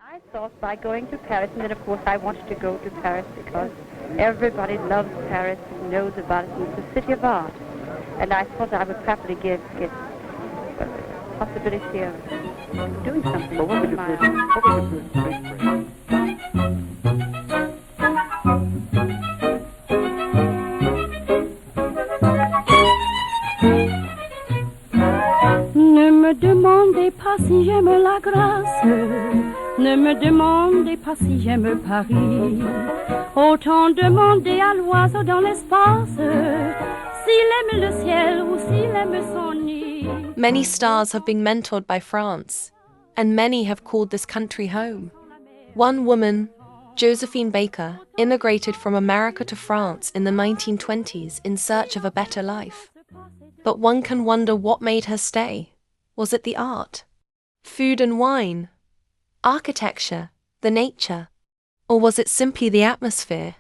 I thought by going to Paris, and then of course I wanted to go to Paris because everybody loves Paris and knows about it, and it's a city of art. And I thought I would probably get possibility of doing something. But what was your first place? Ne me demandez pas si j'aime la grâce, ne me demandez pas si j'aime Paris. Autant demander à l'oiseau dans l'espace s'il aime le ciel ou s'il aime son nid. Many stars have been mentored by France, and many have called this country home. One woman, Josephine Baker, immigrated from America to France in the 1920s in search of a better life. But one can wonder what made her stay. Was it the art, food and wine, architecture, the nature, or was it simply the atmosphere?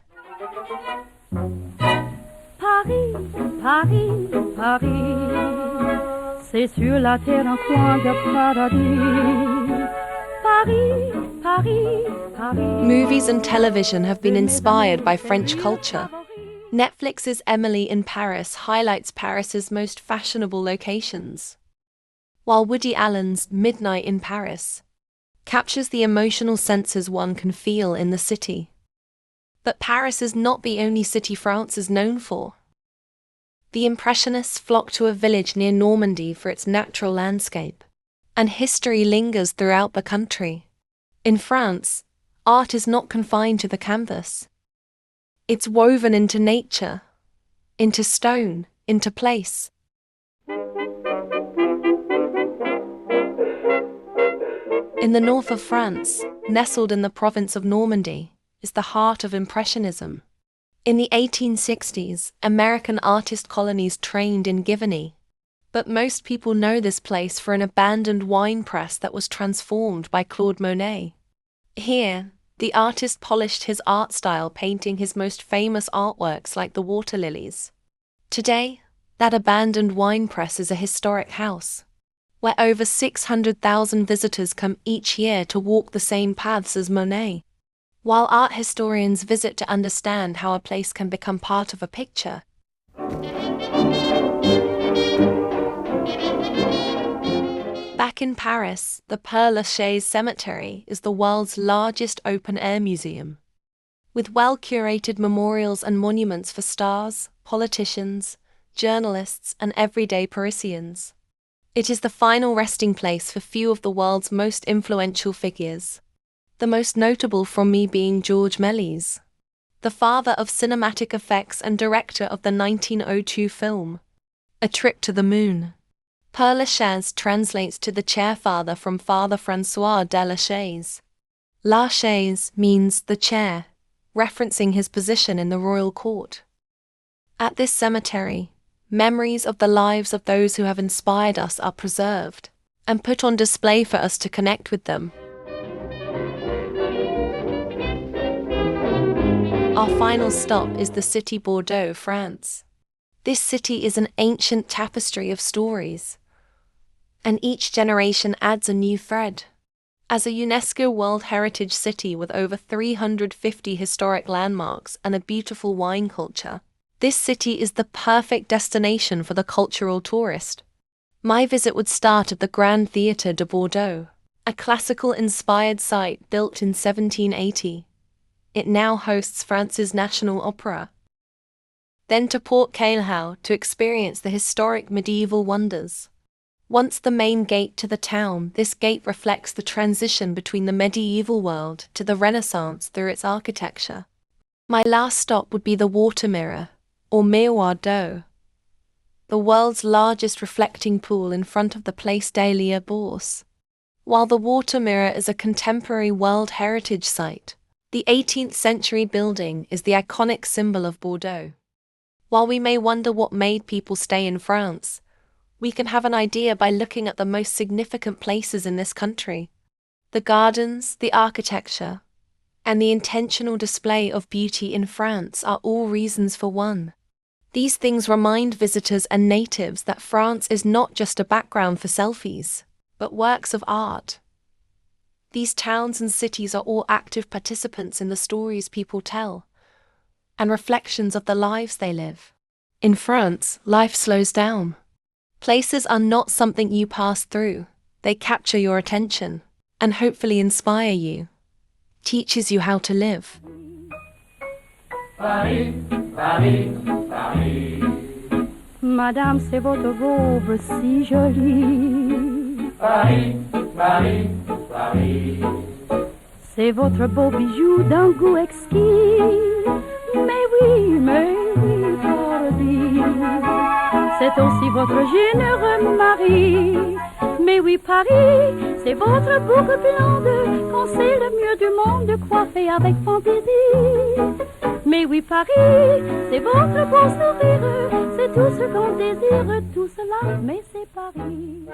Paris, Paris, Paris, c'est sur la terre un coin de paradis. Paris, Paris, Paris. Movies and television have been inspired by French culture. Netflix's Emily in Paris highlights Paris's most fashionable locations, while Woody Allen's Midnight in Paris captures the emotional senses one can feel in the city. But Paris is not the only city France is known for. The Impressionists flocked to a village near Normandy for its natural landscape, and history lingers throughout the country. In France, art is not confined to the canvas. It's woven into nature, into stone, into place. In the north of France, nestled in the province of Normandy, is the heart of Impressionism. In the 1860s, American artist colonies trained in Giverny. But most people know this place for an abandoned wine press that was transformed by Claude Monet. Here, the artist polished his art style, painting his most famous artworks like the water lilies. Today, that abandoned wine press is a historic house, where over 600,000 visitors come each year to walk the same paths as Monet. While art historians visit to understand how a place can become part of a picture, back in Paris, the Père Lachaise Cemetery is the world's largest open-air museum, with well-curated memorials and monuments for stars, politicians, journalists, and everyday Parisians. It is the final resting place for few of the world's most influential figures, the most notable from me being Georges Méliès, the father of cinematic effects and director of the 1902 film, A Trip to the Moon. Père Lachaise translates to the chair-father from Father François de Lachaise. La chaise means the chair, referencing his position in the royal court. At this cemetery, memories of the lives of those who have inspired us are preserved and put on display for us to connect with them. Our final stop is the city Bordeaux, France. This city is an ancient tapestry of stories, and each generation adds a new thread. As a UNESCO World Heritage City with over 350 historic landmarks and a beautiful wine culture, this city is the perfect destination for the cultural tourist. My visit would start at the Grand Théâtre de Bordeaux, a classical-inspired site built in 1780. It now hosts France's national opera. Then to Port Cailhau to experience the historic medieval wonders. Once the main gate to the town, this gate reflects the transition between the medieval world to the Renaissance through its architecture. My last stop would be the Water Mirror, or Miroir d'Eau, the world's largest reflecting pool in front of the Place des Lieux Bourse. While the Water Mirror is a contemporary World Heritage Site, the 18th century building is the iconic symbol of Bordeaux. While we may wonder what made people stay in France, we can have an idea by looking at the most significant places in this country. The gardens, the architecture, and the intentional display of beauty in France are all reasons for one. These things remind visitors and natives that France is not just a background for selfies, but works of art. These towns and cities are all active participants in the stories people tell and reflections of the lives they live. In France, life slows down. Places are not something you pass through. They capture your attention and hopefully inspire you, teaches you how to live. Paris, Paris, Paris. Madame, c'est votre robe si jolie. Paris, Paris, Paris. C'est votre beau bijou d'un goût exquis. Mais oui, pardi. C'est aussi votre généreux mari. Mais oui, Paris, c'est votre boucle blonde, quand c'est le mieux du monde, coiffé avec fantaisie. Mais oui, Paris, c'est votre beau sourire, c'est tout ce qu'on désire, tout cela, mais c'est Paris.